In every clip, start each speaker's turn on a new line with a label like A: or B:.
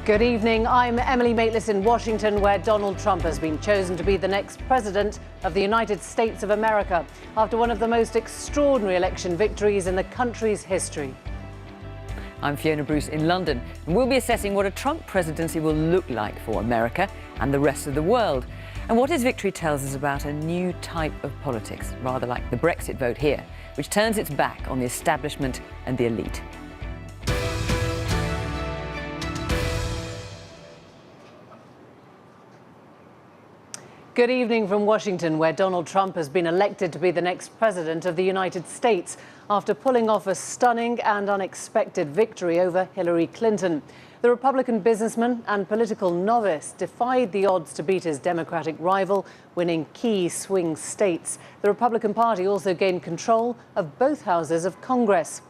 A: Good evening. I'm Emily Maitlis in Washington, where Donald Trump has been chosen to be the next president of the United States of America after one of the most extraordinary election victories in the country's history.
B: I'm Fiona Bruce in London, and we'll be assessing what a Trump presidency will look like for America and the rest of the world, and what his victory tells us about a new type of politics, rather like the Brexit vote here, which turns its back on the establishment and the elite.
A: Good evening from Washington, where Donald Trump has been elected to be the next president of the United States after pulling off a stunning and unexpected victory over Hillary Clinton. The Republican businessman and political novice defied the odds to beat his Democratic rival, winning key swing states. The Republican Party also gained control of both houses of Congress.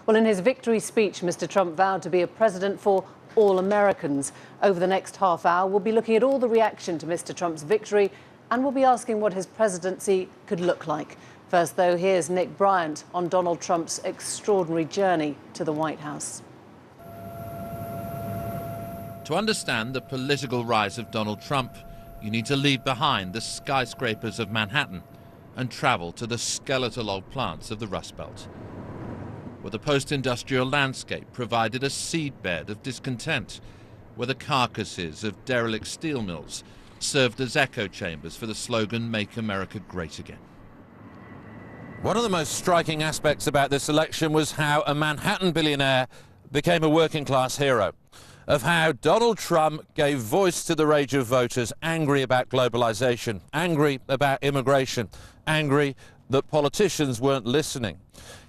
A: Well, in his victory speech, Mr. Trump vowed to be a president for all Americans. Over the next half hour, we'll be looking at all the reaction to Mr. Trump's victory, and we'll be asking what his presidency could look like. First, though, here's Nick Bryant on Donald Trump's extraordinary journey to the White House.
C: To understand the political rise of Donald Trump, you need to leave behind the skyscrapers of Manhattan and travel to the skeletal old plants of the Rust Belt, where the post-industrial landscape provided a seedbed of discontent, where the carcasses of derelict steel mills served as echo chambers for the slogan, "Make America Great Again." One of the most striking aspects about this election was how a Manhattan billionaire became a working-class hero, of how Donald Trump gave voice to the rage of voters angry about globalization, angry about immigration, angry that politicians weren't listening.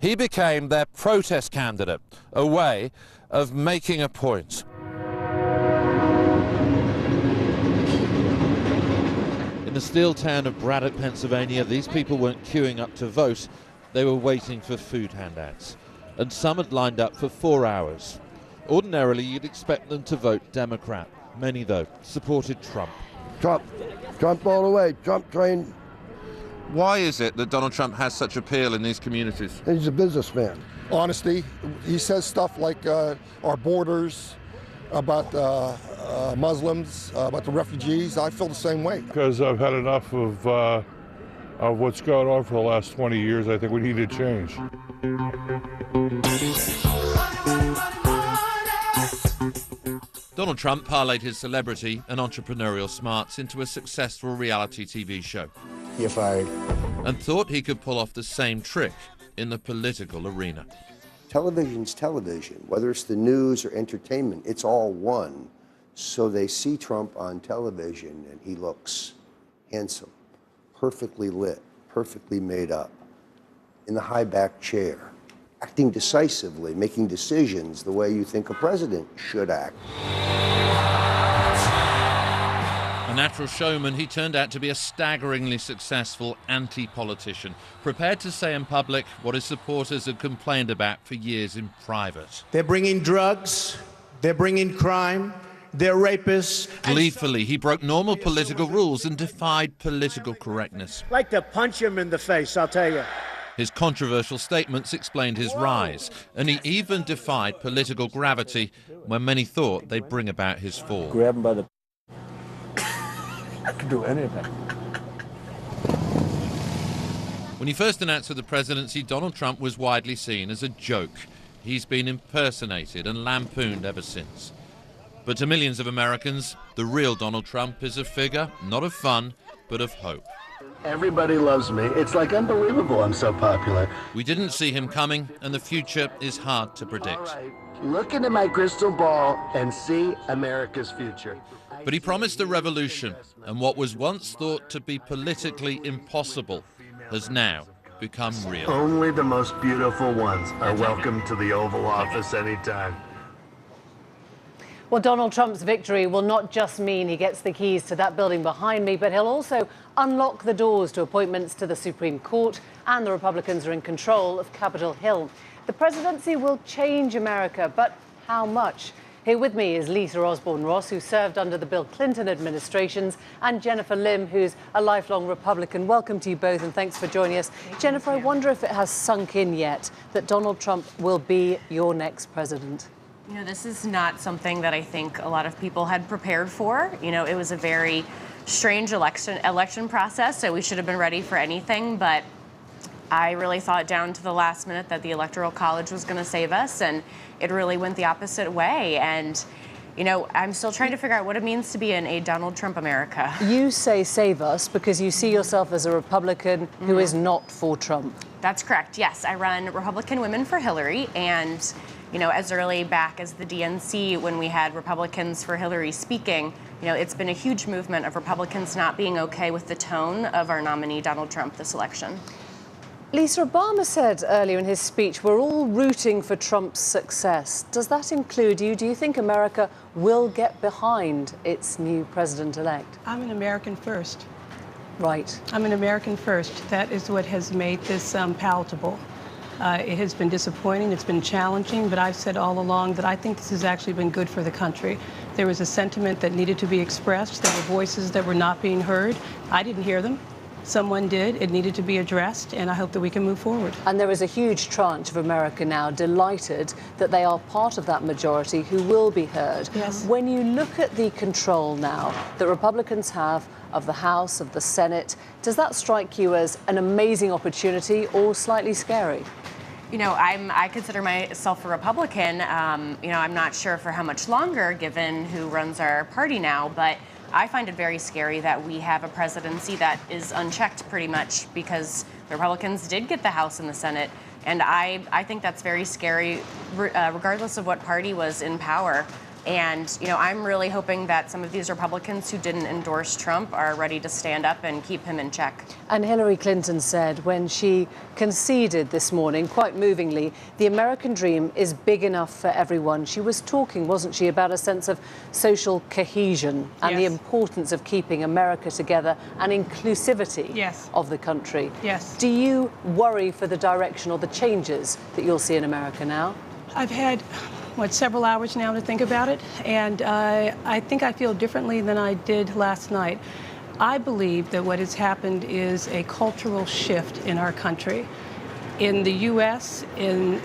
C: He became their protest candidate, a way of making a point. In the steel town of Braddock, Pennsylvania, these people weren't queuing up to vote, they were waiting for food handouts. And some had lined up for 4 hours. Ordinarily, you'd expect them to vote Democrat. Many, though, supported Trump.
D: Trump all the way, Trump train.
C: Why is it that Donald Trump has such appeal in these communities?
D: He's a businessman.
E: Honesty. He says stuff like our borders, about Muslims, about the refugees. I feel the same way.
F: Because I've had enough of what's going on for the last 20 years. I think we need to change.
C: Donald Trump parlayed his celebrity and entrepreneurial smarts into a successful reality TV show.
D: You're fired.
C: And thought he could pull off the same trick in the political arena.
D: Television's television, whether it's the news or entertainment, it's all one. So they see Trump on television and he looks handsome, perfectly lit, perfectly made up, in the high back chair, acting decisively, making decisions the way you think a president should act.
C: A natural showman, he turned out to be a staggeringly successful anti-politician, prepared to say in public what his supporters had complained about for years in private.
G: They're bringing drugs, they're bringing crime, they're rapists.
C: Gleefully, he broke normal political rules and defied political correctness.
G: I'd like to punch him in the face, I'll tell you.
C: His controversial statements explained his rise, and he even defied political gravity when many thought they'd bring about his fall.
H: Grab him by the... I could do anything.
C: When he first announced for the presidency, Donald Trump was widely seen as a joke. He's been impersonated and lampooned ever since. But to millions of Americans, the real Donald Trump is a figure not of fun, but of hope.
I: Everybody loves me. It's like unbelievable I'm so popular.
C: We didn't see him coming, and the future is hard to predict.
I: All right. Look into my crystal ball and see America's future.
C: But he promised a revolution, and what was once thought to be politically impossible has now become real.
I: Only the most beautiful ones are welcome to the Oval Office anytime.
A: Well, Donald Trump's victory will not just mean he gets the keys to that building behind me, but he'll also unlock the doors to appointments to the Supreme Court, and the Republicans are in control of Capitol Hill. The presidency will change America, but how much? Here with me is Lisa Osborne-Ross, who served under the Bill Clinton administrations, and Jennifer Lim, who's a lifelong Republican. Welcome to you both, and thanks for joining us. Jennifer, I wonder if it has sunk in yet that Donald Trump will be your next president.
J: You know, this is not something that I think a lot of people had prepared for. You know, it was a very strange election process, so we should have been ready for anything, but I really thought down to the last minute that the Electoral College was going to save us, and it really went the opposite way. And, you know, I'm still trying to figure out what it means to be in a Donald Trump America.
A: You say save us because you see yourself as a Republican who is not for Trump.
J: That's correct, yes. I run Republican Women for Hillary, and, you know, as early back as the DNC, when we had Republicans for Hillary speaking, you know, it's been a huge movement of Republicans not being okay with the tone of our nominee, Donald Trump, this election.
A: Lisa, Obama said earlier in his speech, we're all rooting for Trump's success. Does that include you? Do you think America will get behind its new president-elect?
K: I'm an American first.
A: Right.
K: I'm an American first. That is what has made this palatable. It has been disappointing, it's been challenging, but I've said all along that I think this has actually been good for the country. There was a sentiment that needed to be expressed. There were voices that were not being heard. I didn't hear them. Someone did. It needed to be addressed, and I hope that we can move forward.
A: And there is a huge tranche of America now delighted that they are part of that majority who will be heard.
K: Yes.
A: When you look at the control now that Republicans have of the House, of the Senate, does that strike you as an amazing opportunity or slightly scary?
J: You know, I consider myself a Republican. You know, I'm not sure for how much longer, given who runs our party now, but I find it very scary that we have a presidency that is unchecked pretty much because the Republicans did get the House and the Senate. And I think that's very scary, regardless of what party was in power. And, you know, I'm really hoping that some of these Republicans who didn't endorse Trump are ready to stand up and keep him in check.
A: And Hillary Clinton said when she conceded this morning, quite movingly, the American dream is big enough for everyone. She was talking, wasn't she, about a sense of social cohesion and the importance of keeping America together and inclusivity of the country.
K: Yes.
A: Do you worry for the direction or the changes that you'll see in America now?
K: I've had several hours now to think about it, and I think I feel differently than I did last night. I believe that what has happened is a cultural shift in our country. In the U.S., in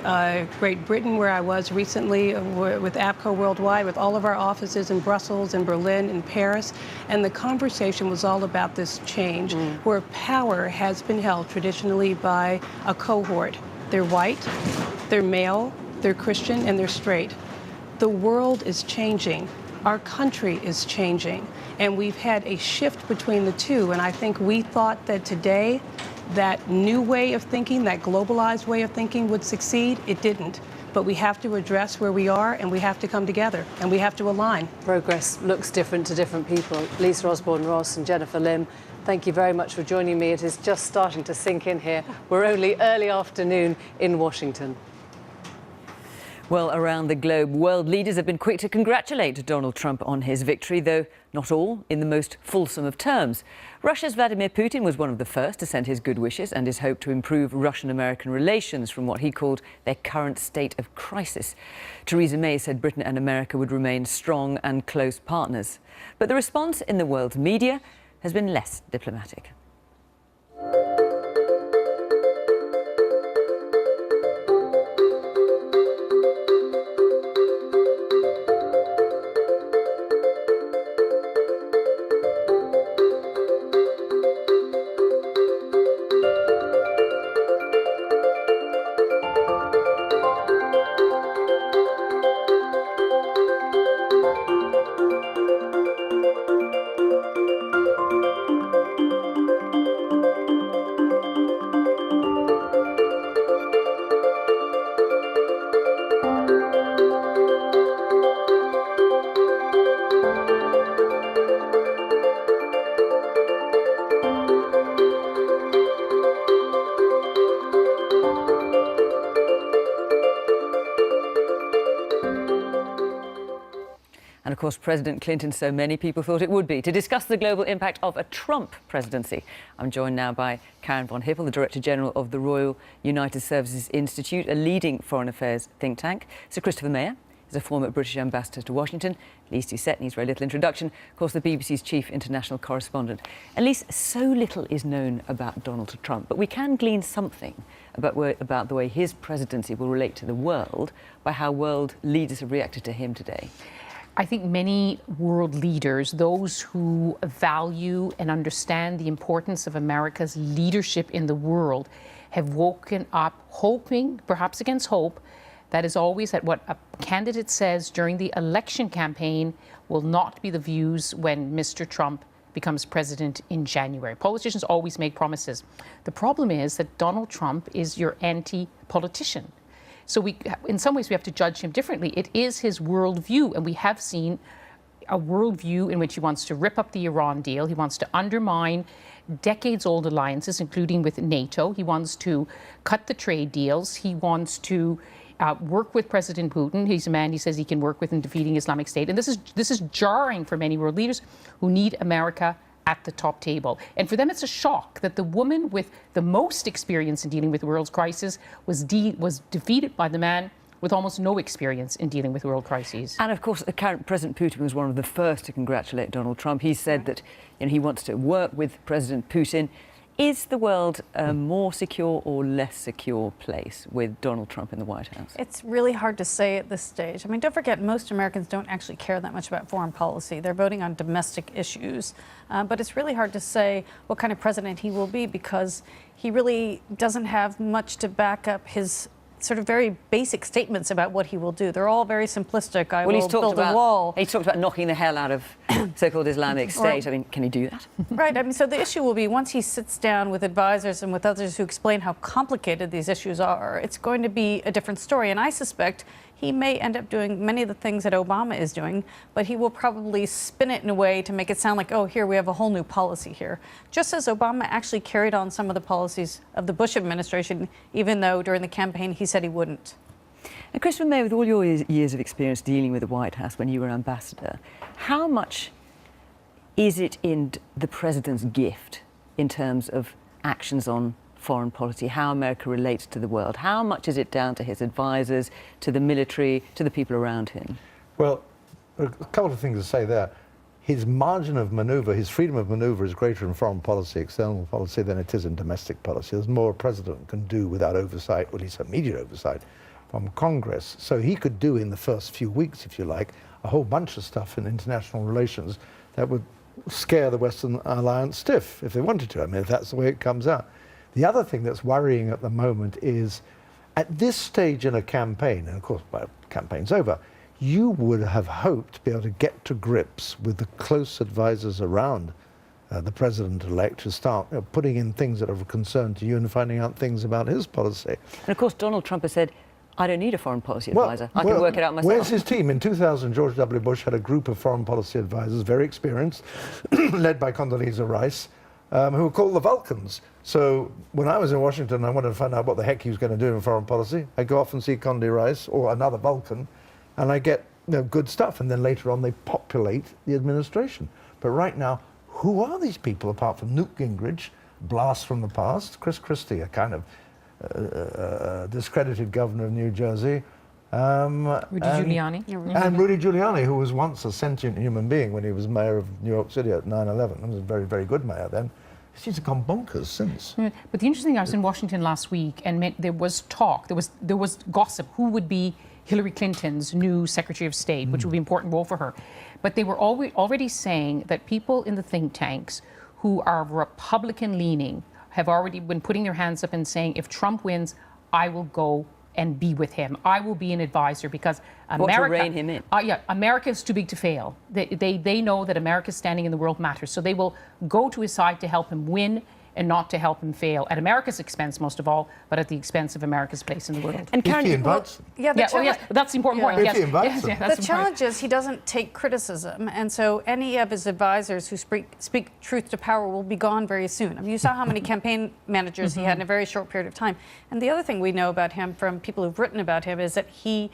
K: Great Britain, where I was recently with APCO Worldwide, with all of our offices in Brussels and Berlin and Paris, and the conversation was all about this change, where power has been held traditionally by a cohort. They're white, they're male, they're Christian, and they're straight. The world is changing. Our country is changing. And we've had a shift between the two. And I think we thought that today, that new way of thinking, that globalized way of thinking would succeed. It didn't. But we have to address where we are, and we have to come together, and we have to align.
A: Progress looks different to different people. Lisa Osborne-Ross and Jennifer Lim, thank you very much for joining me. It is just starting to sink in here. We're only early afternoon in Washington.
B: Well, around the globe, world leaders have been quick to congratulate Donald Trump on his victory, though not all in the most fulsome of terms. Russia's Vladimir Putin was one of the first to send his good wishes and his hope to improve Russian-American relations from what he called their current state of crisis. Theresa May said Britain and America would remain strong and close partners. But the response in the world's media has been less diplomatic. And of course, President Clinton, so many people thought it would be. To discuss the global impact of a Trump presidency, I'm joined now by Karen von Hippel, the Director General of the Royal United Services Institute, a leading foreign affairs think tank. Sir Christopher Mayer, is a former British ambassador to Washington. Elise dsat needs very little introduction. Of course, the BBC's chief international correspondent. Elise, so little is known about Donald Trump, but we can glean something about the way his presidency will relate to the world by how world leaders have reacted to him today.
L: I think many world leaders, those who value and understand the importance of America's leadership in the world, have woken up hoping, perhaps against hope, that is always that what a candidate says during the election campaign will not be the views when Mr. Trump becomes president in January. Politicians always make promises. The problem is that Donald Trump is your anti-politician. So in some ways, we have to judge him differently. It is his worldview, and we have seen a worldview in which he wants to rip up the Iran deal. He wants to undermine decades-old alliances, including with NATO. He wants to cut the trade deals. He wants to work with President Putin. He's a man he says he can work with in defeating Islamic State. And this is jarring for many world leaders who need America at the top table. And for them, it's a shock that the woman with the most experience in dealing with the world's crisis was defeated by the man with almost no experience in dealing with world crises.
B: And of course, the current President Putin was one of the first to congratulate Donald Trump. He said that he wants to work with President Putin. Is the world a more secure or less secure place with Donald Trump in the White House?
M: It's really hard to say at this stage. I mean, don't forget, most Americans don't actually care that much about foreign policy. They're voting on domestic issues. But it's really hard to say what kind of president he will be because he really doesn't have much to back up his sort of very basic statements about what he will do. They're all very simplistic. I will build a wall.
B: He's talked about knocking the hell out of so-called Islamic State.
M: Right.
B: I mean, can he do that?
M: Right. I mean, so the issue will be once he sits down with advisors and with others who explain how complicated these issues are, it's going to be a different story. And I suspect he may end up doing many of the things that Obama is doing, but he will probably spin it in a way to make it sound like, oh, here we have a whole new policy here. Just as Obama actually carried on some of the policies of the Bush administration, even though during the campaign he said he wouldn't.
B: And Christopher May, with all your years of experience dealing with the White House when you were ambassador, how much is it in the president's gift in terms of actions on foreign policy, how America relates to the world? How much is it down to his advisors, to the military, to the people around him?
N: Well, a couple of things to say there. His margin of maneuver, his freedom of maneuver is greater in foreign policy, external policy, than it is in domestic policy. There's more a president can do without oversight, or at least immediate oversight, from Congress. So he could do in the first few weeks, if you like, a whole bunch of stuff in international relations that would scare the Western alliance stiff if they wanted to. I mean, if that's the way it comes out. The other thing that's worrying at the moment is, at this stage in a campaign, and of course, by campaign's over, you would have hoped to be able to get to grips with the close advisors around the president-elect to start putting in things that are of concern to you and finding out things about his policy.
B: And of course, Donald Trump has said, I don't need a foreign policy advisor. I can work it out myself.
N: Where's his team? In 2000, George W. Bush had a group of foreign policy advisors, very experienced, led by Condoleezza Rice, who were called the Vulcans. So when I was in Washington, I wanted to find out what the heck he was going to do in foreign policy. I go off and see Condoleezza Rice or another Vulcan, and I get good stuff. And then later on, they populate the administration. But right now, who are these people apart from Newt Gingrich, blast from the past, Chris Christie, a kind of discredited governor of New Jersey,
L: Rudy Giuliani.
N: And Rudy Giuliani, who was once a sentient human being when he was mayor of New York City at 9/11. He was a very, very good mayor then. He's gone bonkers since.
L: But the interesting thing, I was in Washington last week, and there was talk, there was gossip, who would be Hillary Clinton's new Secretary of State, which would be an important role for her. But they were already saying that people in the think tanks who are Republican-leaning have already been putting their hands up and saying, if Trump wins, I will go and be with him. I will be an advisor because America...
B: to rein him in.
L: Yeah, America is too big to fail. They know that America's standing in the world matters. So they will go to his side to help him win and not to help him fail, at America's expense most of all, but at the expense of America's place in the world.
B: And
N: Karen, if he invites them.
L: Yes, that's the important point.
N: If he invites them.
M: The challenge is he doesn't take criticism, and so any of his advisors who speak truth to power will be gone very soon. I mean, you saw how many campaign managers he had in a very short period of time. And the other thing we know about him from people who've written about him is that he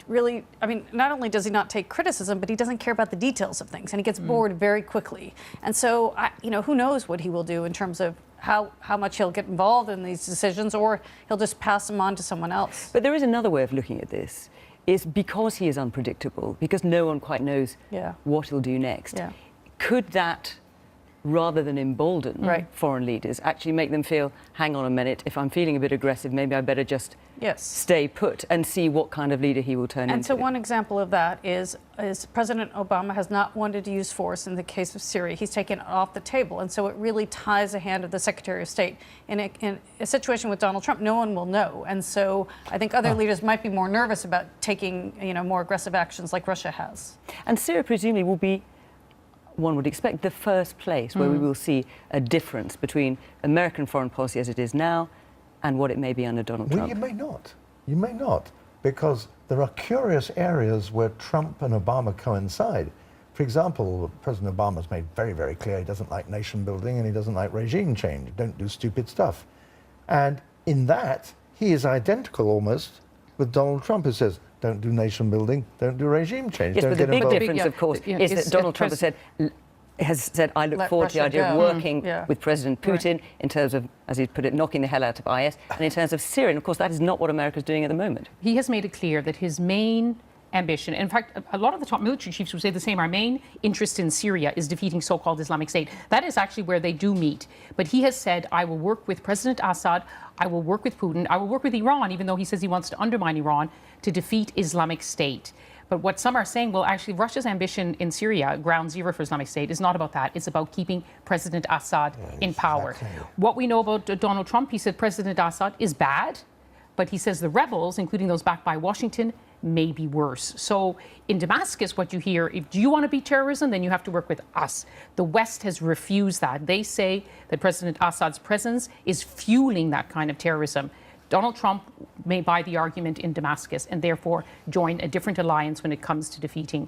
M: really, I mean, not only does he not take criticism, but he doesn't care about the details of things, and he gets bored very quickly. And so, who knows what he will do in terms of how much he'll get involved in these decisions, or he'll just pass them on to someone else.
B: But there is another way of looking at this. is because he is unpredictable, because no one quite knows what he'll do next. Could that, rather than embolden foreign leaders, actually make them feel, hang on a minute, if I'm feeling a bit aggressive, maybe I better just stay put and see what kind of leader he will turn into?
M: And so one example of that is President Obama has not wanted to use force in the case of Syria. He's taken it off the table. And so it really ties the hand of the Secretary of State. In a situation with Donald Trump, no one will know. And so I think other leaders might be more nervous about taking, more aggressive actions like Russia has.
B: And Syria presumably will be, one would expect, the first place where we will see a difference between American foreign policy as it is now and what it may be under Donald Trump.
N: Well, you may not. You may not, because there are curious areas where Trump and Obama coincide. For example, President Obama's made very, very clear he doesn't like nation building and he doesn't like regime change. Don't do stupid stuff. And in that, he is identical almost with Donald Trump, who says, don't do nation building, don't do regime change.
B: Yes,
N: don't
B: but the
N: get
B: big
N: involved.
B: difference, of course, is that Donald Trump has said, I look forward to the idea of working with President Putin in terms of, as he put it, knocking the hell out of IS, and in terms of Syria. And of course, that is not what America's doing at the moment.
L: He has made it clear that his main ambition, in fact, a lot of the top military chiefs would say the same, our main interest in Syria is defeating so-called Islamic State. That is actually where they do meet. But he has said, I will work with President Assad, I will work with Putin, I will work with Iran, even though he says he wants to undermine Iran, to defeat Islamic State. But what some are saying, well, actually, Russia's ambition in Syria, ground zero for Islamic State, is not about that. It's about keeping President Assad in power. What we know about Donald Trump, he said President Assad is bad, but he says the rebels, including those backed by Washington, may be worse. So in Damascus, what you hear, if do you want to beat terrorism, then you have to work with us. The West has refused that. They say that President Assad's presence is fueling that kind of terrorism. Donald Trump may buy the argument in Damascus and therefore join a different alliance when it comes to defeating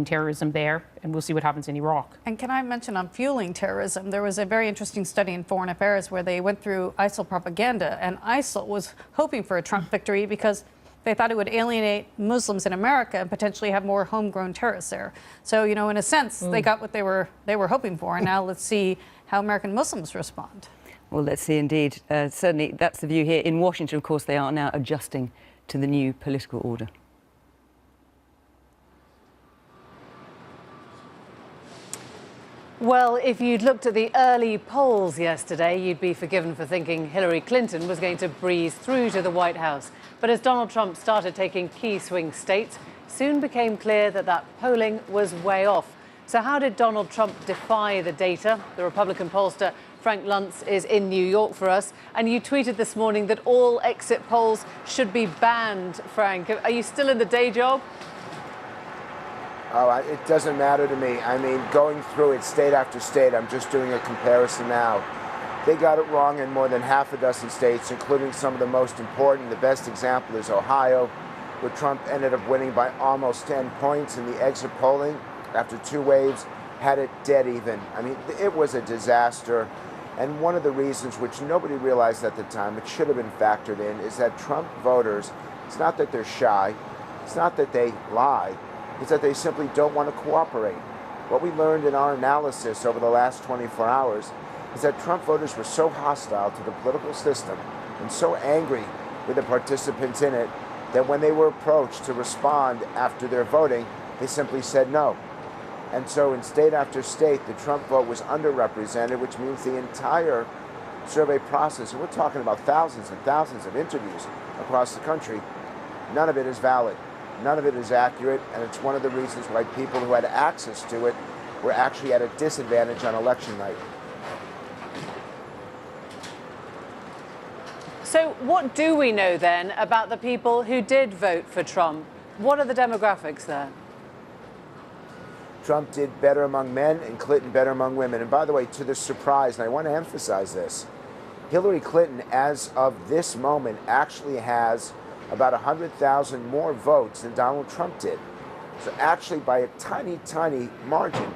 L: terrorism there, and we'll see what happens in Iraq.
M: And can I mention on fueling terrorism, there was a very interesting study in Foreign Affairs where they went through ISIL propaganda, and ISIL was hoping for a Trump victory because they thought it would alienate Muslims in America and potentially have more homegrown terrorists there. So, in a sense, they got what they were hoping for, and now let's see how American Muslims respond.
B: Well, let's see indeed. Certainly, that's the view here. In Washington, of course, they are now adjusting to the new political order.
A: Well, if you'd looked at the early polls yesterday, you'd be forgiven for thinking Hillary Clinton was going to breeze through to the White House. But as Donald Trump started taking key swing states, soon became clear that polling was way off. So how did Donald Trump defy the data? The Republican pollster Frank Luntz is in New York for us, and you tweeted this morning that all exit polls should be banned, Frank. Are you still in the day job?
O: Oh, it doesn't matter to me. I mean, going through it state after state, I'm just doing a comparison now. They got it wrong in more than half a dozen states, including some of the most important. The best example is Ohio, where Trump ended up winning by almost 10 points in the exit polling after two waves, had it dead even. I mean, it was a disaster. And one of the reasons, which nobody realized at the time, it should have been factored in, is that Trump voters, it's not that they're shy, it's not that they lie, it's that they simply don't want to cooperate. What we learned in our analysis over the last 24 hours is that Trump voters were so hostile to the political system and so angry with the participants in it that when they were approached to respond after their voting, they simply said no. And so in state after state, the Trump vote was underrepresented, which means the entire survey process, and we're talking about thousands and thousands of interviews across the country, none of it is valid. None of it is accurate, and it's one of the reasons why people who had access to it were actually at a disadvantage on election night.
A: So what do we know then about the people who did vote for Trump? What are the demographics there?
O: Trump did better among men and Clinton better among women. And by the way, to the surprise, and I want to emphasize this, Hillary Clinton, as of this moment, actually has about 100,000 more votes than Donald Trump did. So actually, by a tiny, tiny margin,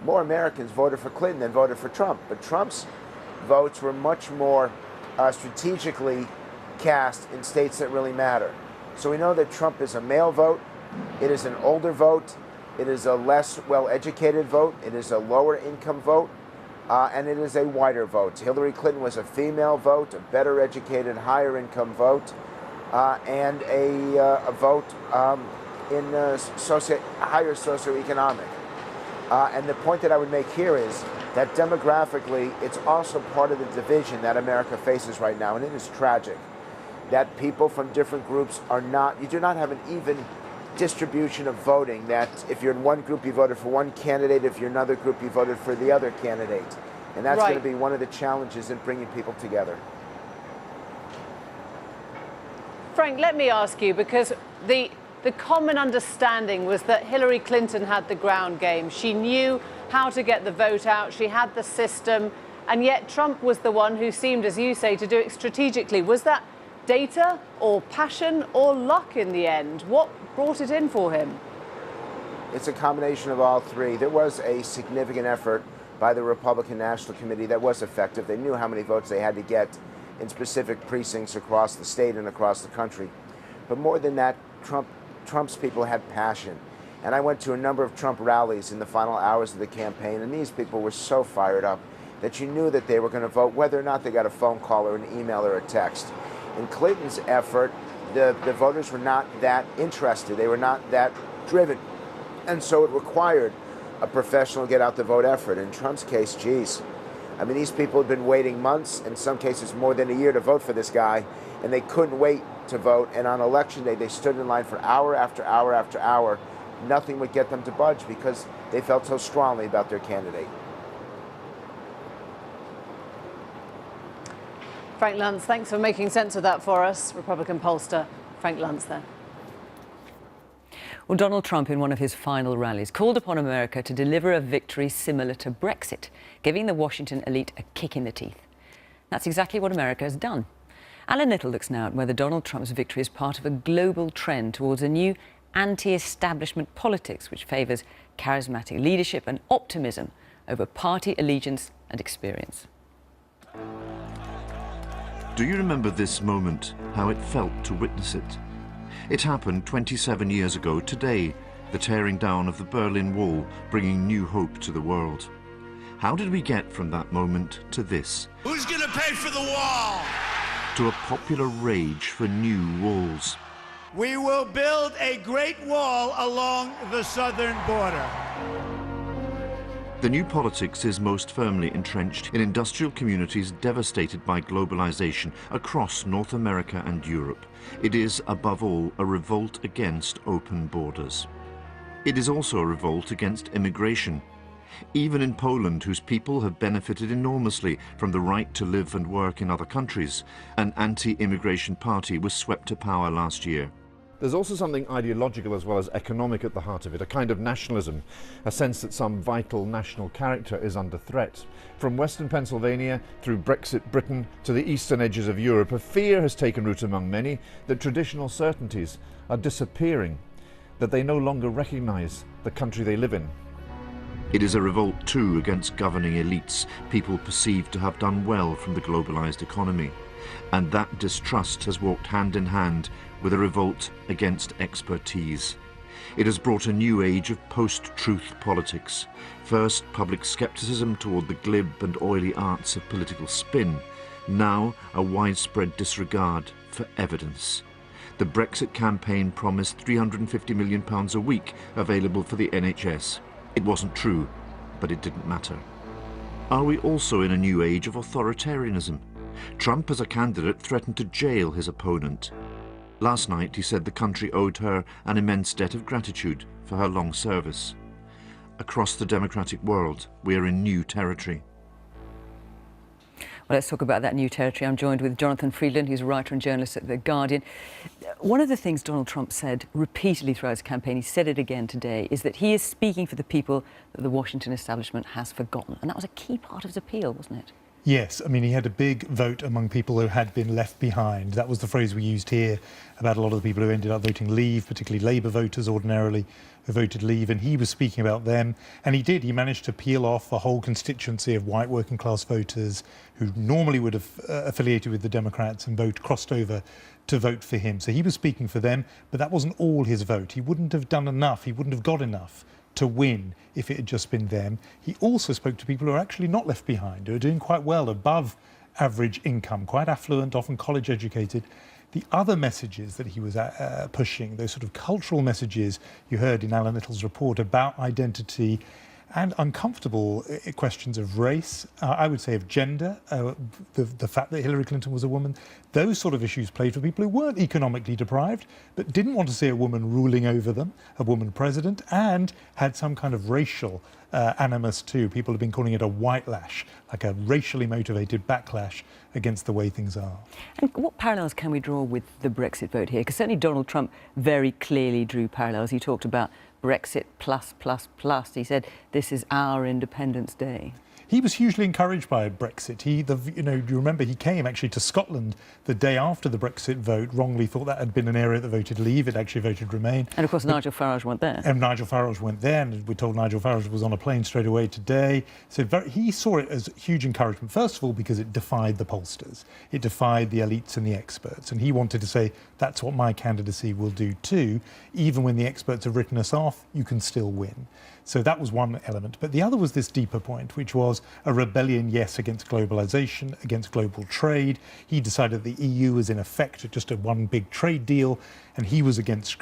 O: more Americans voted for Clinton than voted for Trump. But Trump's votes were much more strategically cast in states that really matter. So we know that Trump is a male vote. It is an older vote. It is a less well-educated vote. It is a lower-income vote. And it is a whiter vote. Hillary Clinton was a female vote, a better-educated, higher-income vote. and a vote in higher socioeconomic. And the point that I would make here is that demographically, it's also part of the division that America faces right now, and it is tragic that people from different groups you do not have an even distribution of voting, that if you're in one group, you voted for one candidate, if you're in another group, you voted for the other candidate. And that's going to be one of the challenges in bringing people together.
A: Frank, let me ask you, because the common understanding was that Hillary Clinton had the ground game. She knew how to get the vote out. She had the system. And yet Trump was the one who seemed, as you say, to do it strategically. Was that data or passion or luck in the end? What brought it in for him?
O: It's a combination of all three. There was a significant effort by the Republican National Committee that was effective. They knew how many votes they had to get in specific precincts across the state and across the country. But more than that, Trump's people had passion. And I went to a number of Trump rallies in the final hours of the campaign, and these people were so fired up that you knew that they were going to vote whether or not they got a phone call or an email or a text. In Clinton's effort, the voters were not that interested. They were not that driven. And so it required a professional get out the vote effort. In Trump's case, geez, I mean, these people had been waiting months, in some cases more than a year, to vote for this guy, and they couldn't wait to vote. And on election day, they stood in line for hour after hour after hour. Nothing would get them to budge because they felt so strongly about their candidate.
A: Frank Luntz, thanks for making sense of that for us. Republican pollster Frank Luntz there.
B: Well, Donald Trump, in one of his final rallies, called upon America to deliver a victory similar to Brexit, giving the Washington elite a kick in the teeth. That's exactly what America has done. Alan Little looks now at whether Donald Trump's victory is part of a global trend towards a new anti-establishment politics which favours charismatic leadership and optimism over party allegiance and experience.
P: Do you remember this moment, how it felt to witness it? It happened 27 years ago today, the tearing down of the Berlin Wall, bringing new hope to the world. How did we get from that moment to this?
G: Who's gonna pay for the wall?
P: To a popular rage for new walls.
G: We will build a great wall along the southern border.
P: The new politics is most firmly entrenched in industrial communities devastated by globalization across North America and Europe. It is, above all, a revolt against open borders. It is also a revolt against immigration. Even in Poland, whose people have benefited enormously from the right to live and work in other countries, an anti-immigration party was swept to power last year.
Q: There's also something ideological as well as economic at the heart of it, a kind of nationalism, a sense that some vital national character is under threat. From Western Pennsylvania through Brexit Britain to the eastern edges of Europe, a fear has taken root among many that traditional certainties are disappearing, that they no longer recognise the country they live in.
P: It is a revolt too against governing elites, people perceived to have done well from the globalised economy. And that distrust has walked hand in hand with a revolt against expertise. It has brought a new age of post-truth politics. First, public scepticism toward the glib and oily arts of political spin. Now, a widespread disregard for evidence. The Brexit campaign promised £350 million a week available for the NHS. It wasn't true, but it didn't matter. Are we also in a new age of authoritarianism? Trump, as a candidate, threatened to jail his opponent. Last night, he said the country owed her an immense debt of gratitude for her long service. Across the democratic world, we are in new territory.
B: Well, let's talk about that new territory. I'm joined with Jonathan Freedland, who's a writer and journalist at The Guardian. One of the things Donald Trump said repeatedly throughout his campaign, he said it again today, is that he is speaking for the people that the Washington establishment has forgotten. And that was a key part of his appeal, wasn't it?
R: Yes, I mean, he had a big vote among people who had been left behind. That was the phrase we used here about a lot of the people who ended up voting Leave, particularly Labour voters ordinarily, who voted Leave, and he was speaking about them. And he did. He managed to peel off a whole constituency of white working class voters who normally would have affiliated with the Democrats and crossed over to vote for him. So he was speaking for them, but that wasn't all his vote. He wouldn't have done enough. He wouldn't have got enough to win if it had just been them. He also spoke to people who are actually not left behind, who are doing quite well, above average income, quite affluent, often college educated. The other messages that he was pushing, those sort of cultural messages you heard in Alan Little's report about identity and uncomfortable questions of race, I would say of gender, the fact that Hillary Clinton was a woman, those sort of issues played for people who weren't economically deprived, but didn't want to see a woman ruling over them, a woman president, and had some kind of racial animus too. People have been calling it a white lash, like a racially motivated backlash against the way things are.
B: And what parallels can we draw with the Brexit vote here? Because certainly Donald Trump very clearly drew parallels. He talked about Brexit plus, plus, plus. He said, this is our Independence Day.
R: He was hugely encouraged by Brexit. You remember he came actually to Scotland the day after the Brexit vote, wrongly thought that had been an area that voted Leave. It actually voted Remain.
B: And of course, Nigel Farage went there.
R: And Nigel Farage went there, and we're told Nigel Farage was on a plane straight away today. So he saw it as huge encouragement, first of all, because it defied the pollsters. It defied the elites and the experts. And he wanted to say, that's what my candidacy will do too. Even when the experts have written us off, you can still win. So that was one element. But the other was this deeper point, which was a rebellion, yes, against globalization, against global trade. He decided the EU was in effect just a one big trade deal, and he was against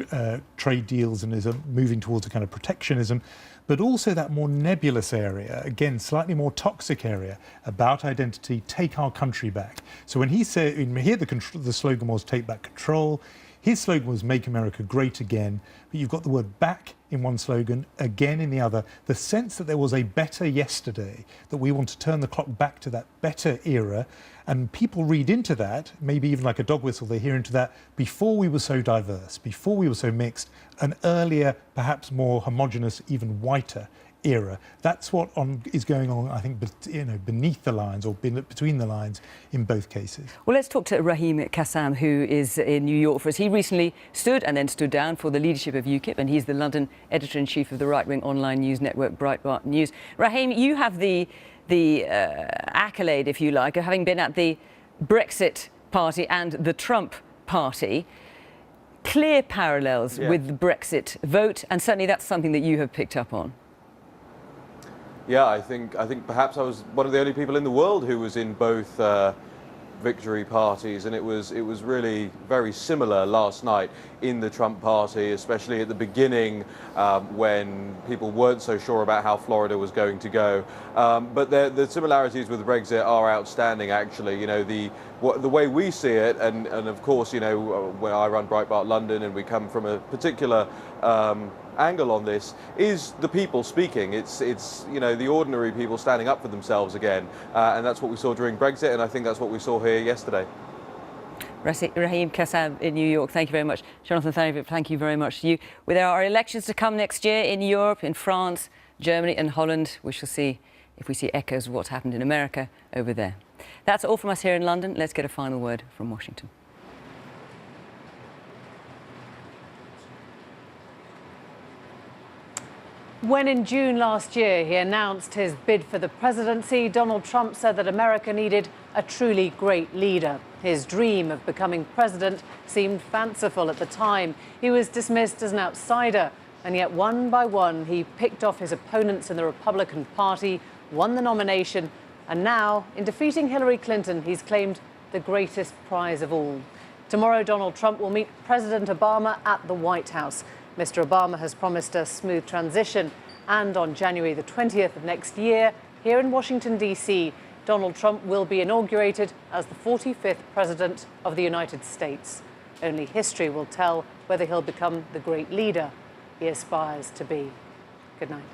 R: trade deals and is moving towards a kind of protectionism. But also that more nebulous area, again, slightly more toxic area about identity, take our country back. So when he said, here the slogan was take back control. His slogan was make America great again, but you've got the word back in one slogan, again in the other. The sense that there was a better yesterday, that we want to turn the clock back to that better era, and people read into that, maybe even like a dog whistle, they hear into that, before we were so diverse, before we were so mixed, an earlier, perhaps more homogenous, even whiter era. That's what is going on, I think, beneath the lines or between the lines in both cases.
B: Well, let's talk to Raheem Kassam, who is in New York for us. He recently stood and then stood down for the leadership of UKIP, and he's the London editor-in-chief of the right-wing online news network Breitbart News. Raheem, you have the accolade, if you like, of having been at the Brexit party and the Trump party. Clear parallels with the Brexit vote, and certainly that's something that you have picked up on.
S: Yeah, I think perhaps I was one of the only people in the world who was in both victory parties, and it was really very similar last night in the Trump party, especially at the beginning when people weren't so sure about how Florida was going to go. But the similarities with Brexit are outstanding, actually. You know, the way we see it, and of course, you know, when I run Breitbart London, and we come from a particular angle on this, is the people speaking. It's you know, the ordinary people standing up for themselves again, and that's what we saw during Brexit, and I think that's what we saw here yesterday.
B: Raheem Kassam in New York, thank you very much. Jonathan, thank you very much to you. There are elections to come next year in Europe, in France, Germany and Holland. We shall see if we see echoes of what's happened in America over there. That's all from us here in London. Let's get a final word from Washington.
A: When in June last year he announced his bid for the presidency, Donald Trump said that America needed a truly great leader. His dream of becoming president seemed fanciful at the time. He was dismissed as an outsider, and yet one by one he picked off his opponents in the Republican Party, won the nomination, and now, in defeating Hillary Clinton, he's claimed the greatest prize of all. Tomorrow, Donald Trump will meet President Obama at the White House. Mr. Obama has promised a smooth transition, and on January the 20th of next year, here in Washington, D.C., Donald Trump will be inaugurated as the 45th President of the United States. Only history will tell whether he'll become the great leader he aspires to be. Good night.